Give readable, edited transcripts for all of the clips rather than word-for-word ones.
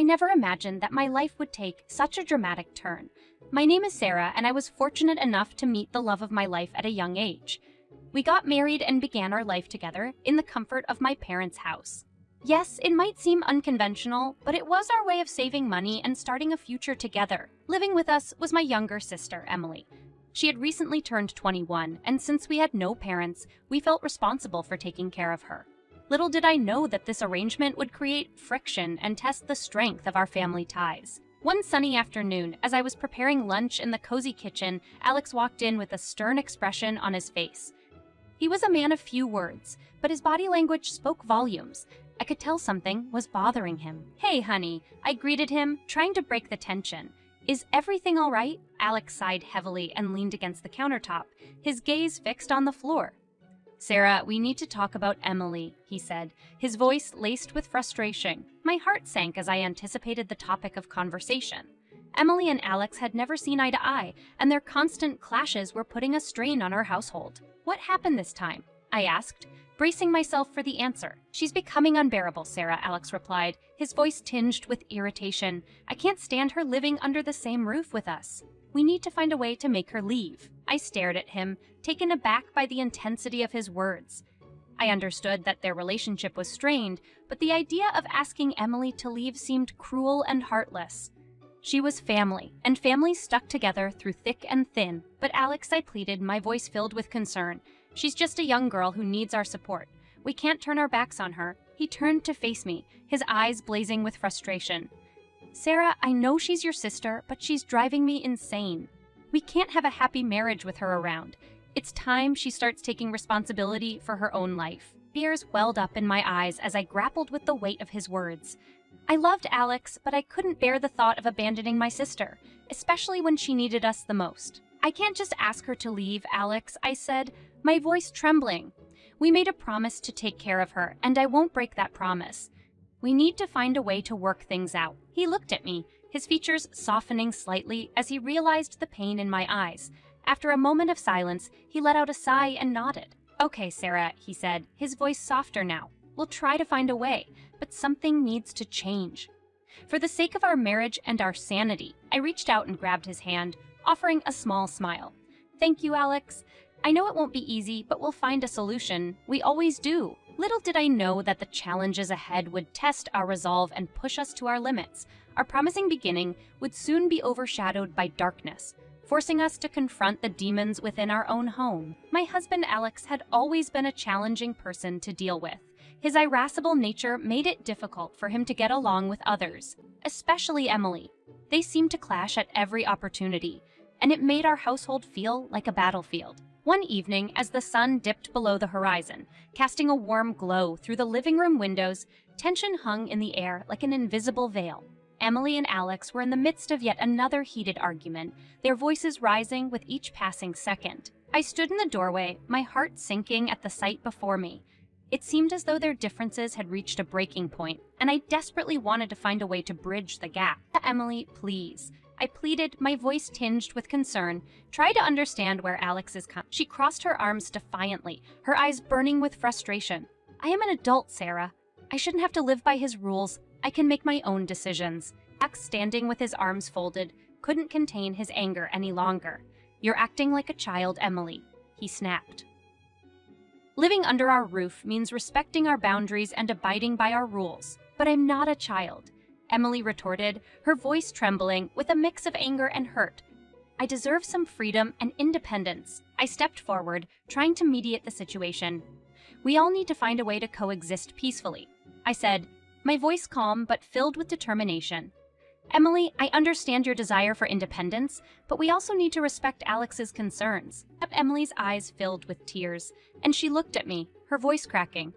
I never imagined that my life would take such a dramatic turn. My name is Sarah, and I was fortunate enough to meet the love of my life at a young age. We got married and began our life together in the comfort of my parents' house. Yes, it might seem unconventional, but it was our way of saving money and starting a future together. Living with us was my younger sister, Emily. She had recently turned 21, and since we had no parents, we felt responsible for taking care of her. Little did I know that this arrangement would create friction and test the strength of our family ties. One sunny afternoon, as I was preparing lunch in the cozy kitchen, Alex walked in with a stern expression on his face. He was a man of few words, but his body language spoke volumes. I could tell something was bothering him. "Hey, honey," I greeted him, trying to break the tension. "Is everything all right?" Alex sighed heavily and leaned against the countertop, his gaze fixed on the floor. "Sarah, we need to talk about Emily," he said, his voice laced with frustration. My heart sank as I anticipated the topic of conversation. Emily and Alex had never seen eye to eye, and their constant clashes were putting a strain on our household. "What happened this time?" I asked, bracing myself for the answer. "She's becoming unbearable, Sarah," Alex replied, his voice tinged with irritation. "I can't stand her living under the same roof with us. We need to find a way to make her leave." I stared at him, taken aback by the intensity of his words. I understood that their relationship was strained, but the idea of asking Emily to leave seemed cruel and heartless. She was family, and families stuck together through thick and thin. "But Alex," I pleaded, my voice filled with concern, "she's just a young girl who needs our support. We can't turn our backs on her." He turned to face me, his eyes blazing with frustration. "Sarah, I know she's your sister, but she's driving me insane. We can't have a happy marriage with her around. It's time she starts taking responsibility for her own life." Tears welled up in my eyes as I grappled with the weight of his words. I loved Alex, but I couldn't bear the thought of abandoning my sister, especially when she needed us the most. "I can't just ask her to leave, Alex," I said, my voice trembling. "We made a promise to take care of her, and I won't break that promise. We need to find a way to work things out." He looked at me, his features softening slightly as he realized the pain in my eyes. After a moment of silence, he let out a sigh and nodded. "Okay, Sarah," he said, his voice softer now. "We'll try to find a way, but something needs to change. For the sake of our marriage and our sanity." I reached out and grabbed his hand, offering a small smile. "Thank you, Alex. I know it won't be easy, but we'll find a solution. We always do." Little did I know that the challenges ahead would test our resolve and push us to our limits. Our promising beginning would soon be overshadowed by darkness, forcing us to confront the demons within our own home. My husband Alex had always been a challenging person to deal with. His irascible nature made it difficult for him to get along with others, especially Emily. They seemed to clash at every opportunity, and it made our household feel like a battlefield. One evening, as the sun dipped below the horizon, casting a warm glow through the living room windows, tension hung in the air like an invisible veil. Emily and Alex were in the midst of yet another heated argument, their voices rising with each passing second. I stood in the doorway, my heart sinking at the sight before me. It seemed as though their differences had reached a breaking point, and I desperately wanted to find a way to bridge the gap. "Emily, please," I pleaded, my voice tinged with concern. "Try to understand where Alex is coming." She crossed her arms defiantly, her eyes burning with frustration. "I am an adult, Sarah. I shouldn't have to live by his rules. I can make my own decisions." Alex, standing with his arms folded, couldn't contain his anger any longer. "You're acting like a child, Emily," he snapped. "Living under our roof means respecting our boundaries and abiding by our rules. But I'm not a child," Emily retorted, her voice trembling with a mix of anger and hurt. "I deserve some freedom and independence." I stepped forward, trying to mediate the situation. "We all need to find a way to coexist peacefully," I said, my voice calm but filled with determination. "Emily, I understand your desire for independence, but we also need to respect Alex's concerns." Emily's eyes filled with tears, and she looked at me, her voice cracking.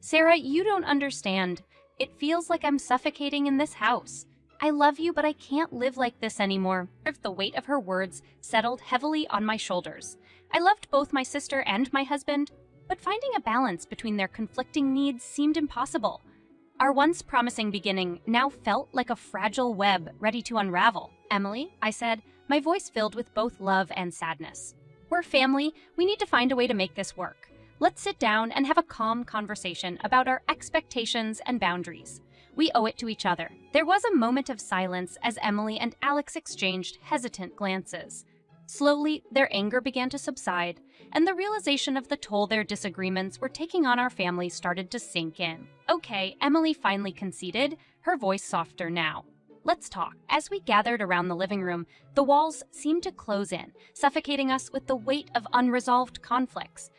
"Sarah, you don't understand. It feels like I'm suffocating in this house. I love you, but I can't live like this anymore." The weight of her words settled heavily on my shoulders. I loved both my sister and my husband, but finding a balance between their conflicting needs seemed impossible. Our once promising beginning now felt like a fragile web ready to unravel. "Emily," I said, my voice filled with both love and sadness. "We're family. We need to find a way to make this work. Let's sit down and have a calm conversation about our expectations and boundaries. We owe it to each other. There was a moment of silence as Emily and Alex exchanged hesitant glances. Slowly, their anger began to subside, and the realization of the toll their disagreements were taking on our family started to sink in. Okay, Emily finally conceded, her voice softer now. Let's talk. As we gathered around the living room, the walls seemed to close in, suffocating us with the weight of unresolved conflicts.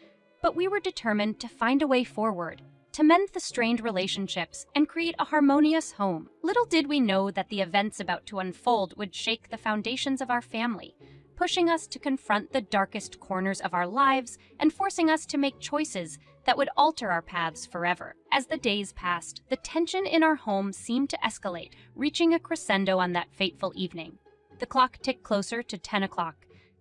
But we were determined to find a way forward, to mend the strained relationships and create a harmonious home. Little did we know that the events about to unfold would shake the foundations of our family, pushing us to confront the darkest corners of our lives and forcing us to make choices that would alter our paths forever. As the days passed, the tension in our home seemed to escalate, reaching a crescendo on that fateful evening. The clock ticked closer to 10 o'clock,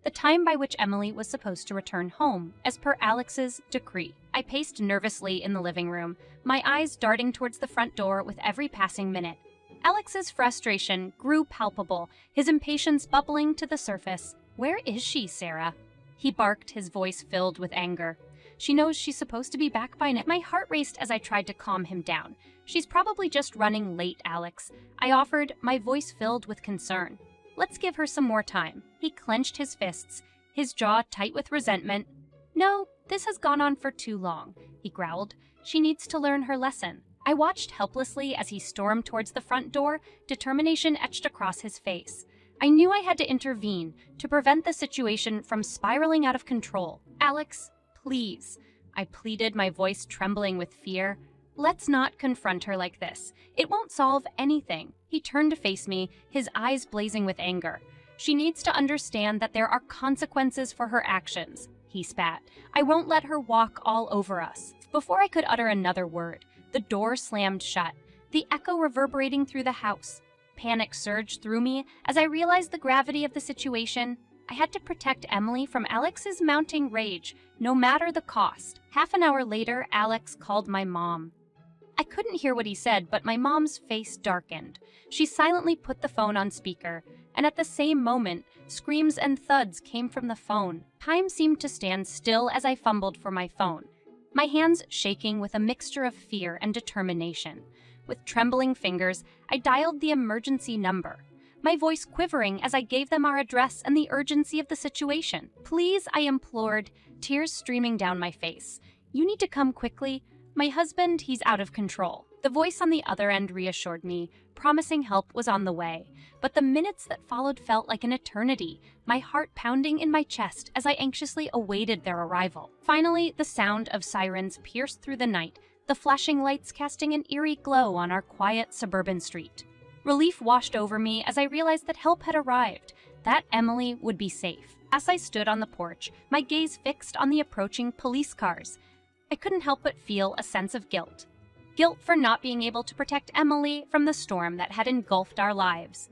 the time by which Emily was supposed to return home, as per Alex's decree. I paced nervously in the living room, my eyes darting towards the front door with every passing minute. Alex's frustration grew palpable, his impatience bubbling to the surface. "Where is she, Sarah?" He barked, his voice filled with anger. "She knows she's supposed to be back by now." My heart raced as I tried to calm him down. "She's probably just running late, Alex," I offered, my voice filled with concern. "Let's give her some more time." He clenched his fists, his jaw tight with resentment. "No, this has gone on for too long," he growled. "She needs to learn her lesson." I watched helplessly as he stormed towards the front door, determination etched across his face. I knew I had to intervene to prevent the situation from spiraling out of control. "Alex, please," I pleaded, my voice trembling with fear. "Let's not confront her like this. It won't solve anything." He turned to face me, his eyes blazing with anger. "She needs to understand that there are consequences for her actions," he spat. "I won't let her walk all over us." Before I could utter another word, the door slammed shut, the echo reverberating through the house. Panic surged through me as I realized the gravity of the situation. I had to protect Emily from Alex's mounting rage, no matter the cost. Half an hour later, Alex called my mom. I couldn't hear what he said, but my mom's face darkened. She silently put the phone on speaker, and at the same moment, screams and thuds came from the phone. Time seemed to stand still as I fumbled for my phone, my hands shaking with a mixture of fear and determination. With trembling fingers, I dialed the emergency number, my voice quivering as I gave them our address and the urgency of the situation. "Please," I implored, tears streaming down my face. "You need to come quickly. My husband, he's out of control." The voice on the other end reassured me, promising help was on the way. But the minutes that followed felt like an eternity, my heart pounding in my chest as I anxiously awaited their arrival. Finally, the sound of sirens pierced through the night, the flashing lights casting an eerie glow on our quiet suburban street. Relief washed over me as I realized that help had arrived, that Emily would be safe. As I stood on the porch, my gaze fixed on the approaching police cars, I couldn't help but feel a sense of guilt. Guilt for not being able to protect Emily from the storm that had engulfed our lives.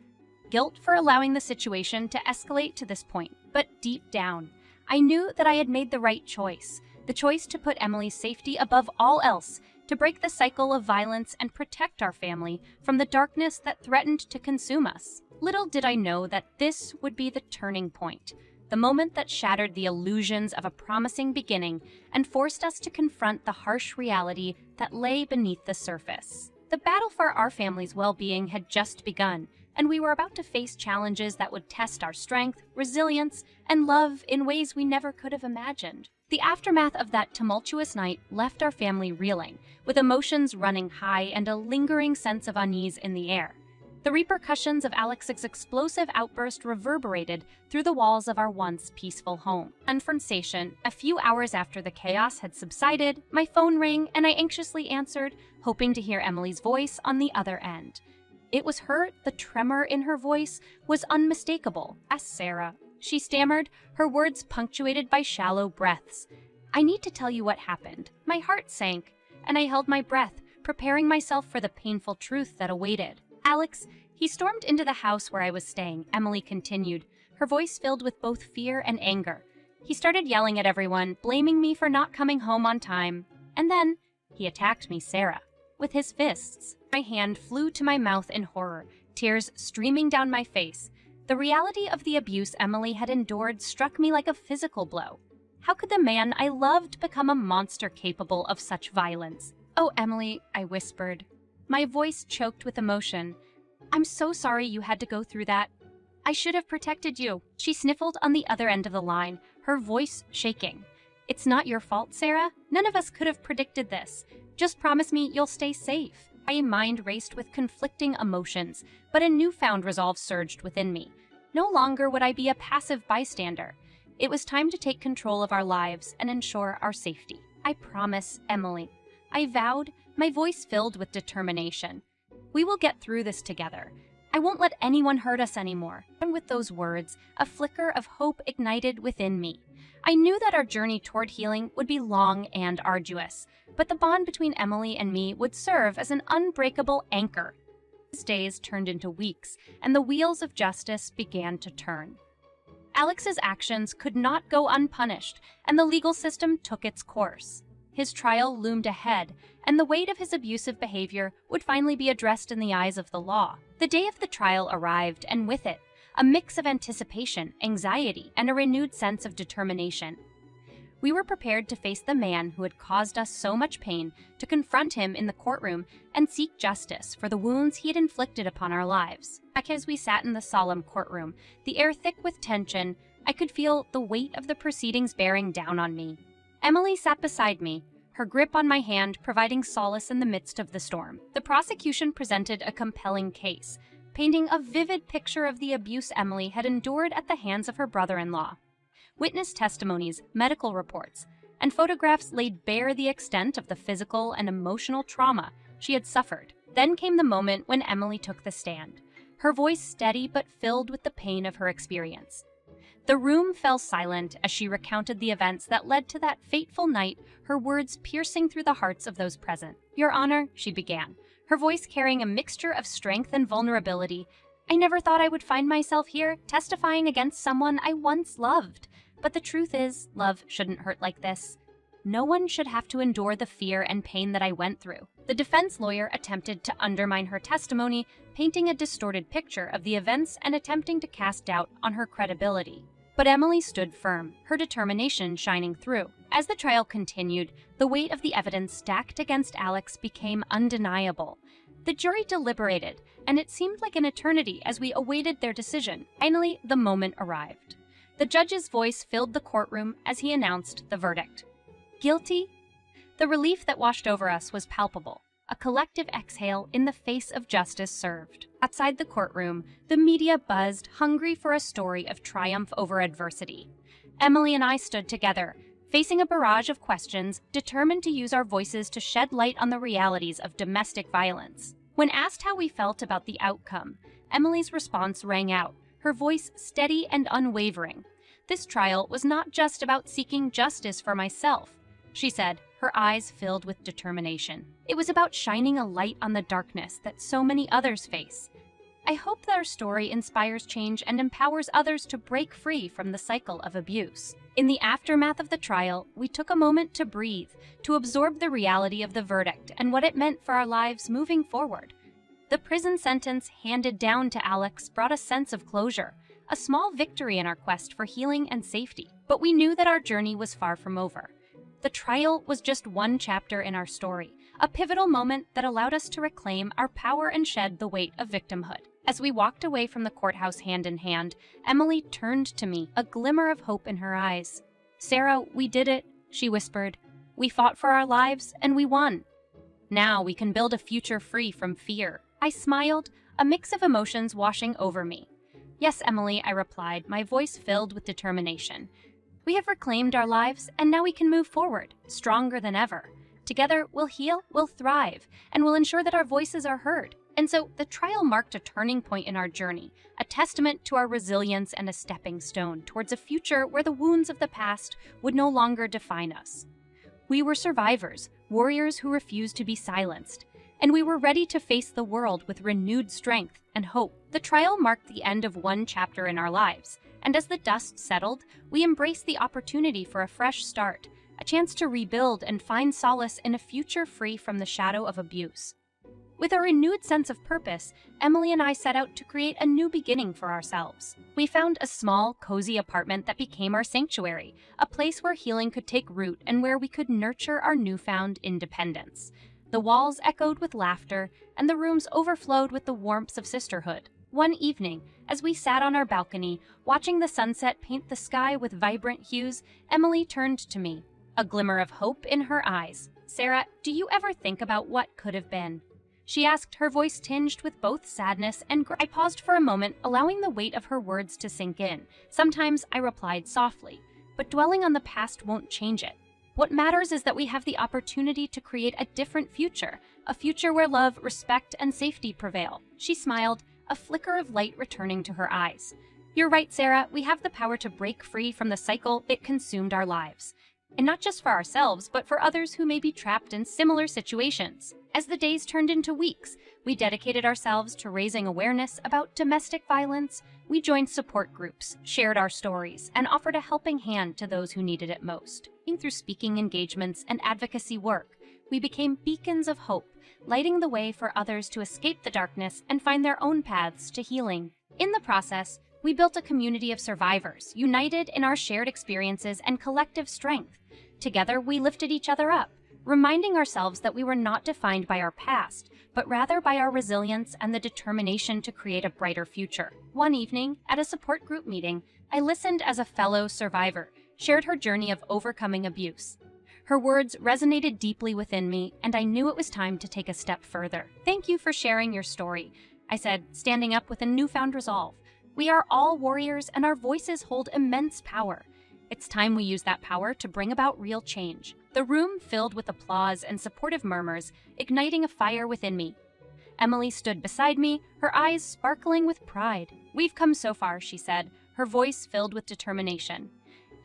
Guilt for allowing the situation to escalate to this point. But deep down, I knew that I had made the right choice. The choice to put Emily's safety above all else, to break the cycle of violence and protect our family from the darkness that threatened to consume us. Little did I know that this would be the turning point, the moment that shattered the illusions of a promising beginning and forced us to confront the harsh reality that lay beneath the surface. The battle for our family's well-being had just begun, and we were about to face challenges that would test our strength, resilience, and love in ways we never could have imagined. The aftermath of that tumultuous night left our family reeling, with emotions running high and a lingering sense of unease in the air. The repercussions of Alex's explosive outburst reverberated through the walls of our once peaceful home. Confrontation. A few hours after the chaos had subsided, my phone rang and I anxiously answered, hoping to hear Emily's voice on the other end. It was her. The tremor in her voice was unmistakable. "Ask Sarah," she stammered, her words punctuated by shallow breaths. "I need to tell you what happened." My heart sank, and I held my breath, preparing myself for the painful truth that awaited. "Alex, he stormed into the house where I was staying," Emily continued, her voice filled with both fear and anger. "He started yelling at everyone, blaming me for not coming home on time. And then he attacked me, Sarah, with his fists." My hand flew to my mouth in horror, tears streaming down my face. The reality of the abuse Emily had endured struck me like a physical blow. How could the man I loved become a monster capable of such violence? "Oh, Emily," I whispered. my voice choked with emotion. "I'm so sorry you had to go through that. I should have protected you." She sniffled on the other end of the line, her voice shaking. "It's not your fault, Sarah. None of us could have predicted this. Just promise me you'll stay safe." My mind raced with conflicting emotions, but a newfound resolve surged within me. No longer would I be a passive bystander. It was time to take control of our lives and ensure our safety. "I promise, Emily," I vowed, my voice filled with determination. "We will get through this together. I won't let anyone hurt us anymore." And with those words, a flicker of hope ignited within me. I knew that our journey toward healing would be long and arduous, but the bond between Emily and me would serve as an unbreakable anchor. These days turned into weeks, and the wheels of justice began to turn. Alex's actions could not go unpunished, and the legal system took its course. His trial loomed ahead, and the weight of his abusive behavior would finally be addressed in the eyes of the law. The day of the trial arrived, and with it, a mix of anticipation, anxiety, and a renewed sense of determination. We were prepared to face the man who had caused us so much pain, to confront him in the courtroom and seek justice for the wounds he had inflicted upon our lives. As we sat in the solemn courtroom, the air thick with tension, I could feel the weight of the proceedings bearing down on me. Emily sat beside me, her grip on my hand providing solace in the midst of the storm. The prosecution presented a compelling case, painting a vivid picture of the abuse Emily had endured at the hands of her brother-in-law. Witness testimonies, medical reports, and photographs laid bare the extent of the physical and emotional trauma she had suffered. Then came the moment when Emily took the stand, her voice steady but filled with the pain of her experience. The room fell silent as she recounted the events that led to that fateful night, her words piercing through the hearts of those present. "Your Honor," she began, her voice carrying a mixture of strength and vulnerability, "I never thought I would find myself here, testifying against someone I once loved. But the truth is, love shouldn't hurt like this. No one should have to endure the fear and pain that I went through." The defense lawyer attempted to undermine her testimony, painting a distorted picture of the events and attempting to cast doubt on her credibility. But Emily stood firm, her determination shining through. As the trial continued, the weight of the evidence stacked against Alex became undeniable. The jury deliberated, and it seemed like an eternity as we awaited their decision. Finally, the moment arrived. The judge's voice filled the courtroom as he announced the verdict. "Guilty?" The relief that washed over us was palpable, a collective exhale in the face of justice served. Outside the courtroom, the media buzzed, hungry for a story of triumph over adversity. Emily and I stood together, facing a barrage of questions, determined to use our voices to shed light on the realities of domestic violence. When asked how we felt about the outcome, Emily's response rang out, her voice steady and unwavering. "This trial was not just about seeking justice for myself," she said, her eyes filled with determination. "It was about shining a light on the darkness that so many others face. I hope that our story inspires change and empowers others to break free from the cycle of abuse." In the aftermath of the trial, we took a moment to breathe, to absorb the reality of the verdict and what it meant for our lives moving forward. The prison sentence handed down to Alex brought a sense of closure, a small victory in our quest for healing and safety. But we knew that our journey was far from over. The trial was just one chapter in our story, a pivotal moment that allowed us to reclaim our power and shed the weight of victimhood. As we walked away from the courthouse hand in hand, Emily turned to me, a glimmer of hope in her eyes. "Sarah, we did it," she whispered. "We fought for our lives, and we won. Now we can build a future free from fear." I smiled, a mix of emotions washing over me. "Yes, Emily," I replied, my voice filled with determination. "We have reclaimed our lives, and now we can move forward, stronger than ever. Together, we'll heal, we'll thrive, and we'll ensure that our voices are heard." And so, the trial marked a turning point in our journey, a testament to our resilience and a stepping stone towards a future where the wounds of the past would no longer define us. We were survivors, warriors who refused to be silenced, and we were ready to face the world with renewed strength and hope. The trial marked the end of one chapter in our lives, and as the dust settled, we embraced the opportunity for a fresh start, a chance to rebuild and find solace in a future free from the shadow of abuse. With a renewed sense of purpose, Emily and I set out to create a new beginning for ourselves. We found a small, cozy apartment that became our sanctuary, a place where healing could take root and where we could nurture our newfound independence. The walls echoed with laughter, and the rooms overflowed with the warmth of sisterhood. One evening, as we sat on our balcony, watching the sunset paint the sky with vibrant hues, Emily turned to me, a glimmer of hope in her eyes. "Sarah, do you ever think about what could have been?" she asked, her voice tinged with both sadness and I paused for a moment, allowing the weight of her words to sink in. Sometimes I replied softly, "But dwelling on the past won't change it. What matters is that we have the opportunity to create a different future, a future where love, respect, and safety prevail." She smiled, a flicker of light returning to her eyes. "You're right, Sarah. We have the power to break free from the cycle that consumed our lives. And not just for ourselves, but for others who may be trapped in similar situations." As the days turned into weeks, we dedicated ourselves to raising awareness about domestic violence. We joined support groups, shared our stories, and offered a helping hand to those who needed it most. Through speaking engagements and advocacy work, we became beacons of hope, lighting the way for others to escape the darkness and find their own paths to healing. In the process, we built a community of survivors, united in our shared experiences and collective strength. Together, we lifted each other up, reminding ourselves that we were not defined by our past, but rather by our resilience and the determination to create a brighter future. One evening, at a support group meeting, I listened as a fellow survivor shared her journey of overcoming abuse. Her words resonated deeply within me, and I knew it was time to take a step further. "Thank you for sharing your story," I said, standing up with a newfound resolve. "We are all warriors, and our voices hold immense power. It's time we use that power to bring about real change." The room filled with applause and supportive murmurs, igniting a fire within me. Emily stood beside me, her eyes sparkling with pride. "We've come so far," she said, her voice filled with determination.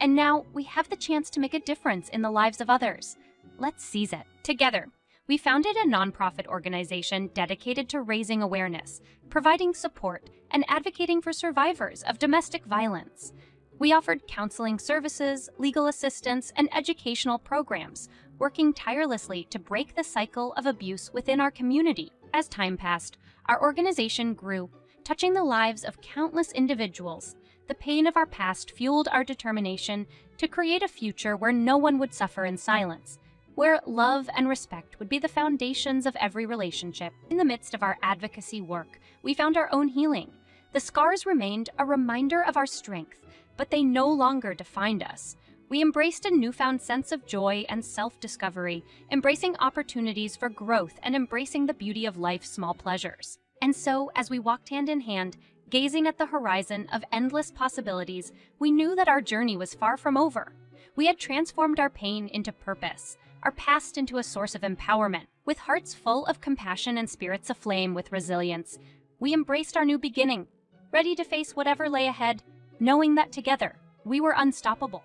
"And now we have the chance to make a difference in the lives of others. Let's seize it." Together, we founded a nonprofit organization dedicated to raising awareness, providing support, and advocating for survivors of domestic violence. We offered counseling services, legal assistance, and educational programs, working tirelessly to break the cycle of abuse within our community. As time passed, our organization grew, touching the lives of countless individuals. The pain of our past fueled our determination to create a future where no one would suffer in silence, where love and respect would be the foundations of every relationship. In the midst of our advocacy work, we found our own healing. The scars remained a reminder of our strength, but they no longer defined us. We embraced a newfound sense of joy and self-discovery, embracing opportunities for growth and embracing the beauty of life's small pleasures. And so, as we walked hand in hand, gazing at the horizon of endless possibilities, we knew that our journey was far from over. We had transformed our pain into purpose, our past into a source of empowerment. With hearts full of compassion and spirits aflame with resilience, we embraced our new beginning, ready to face whatever lay ahead, knowing that together, we were unstoppable.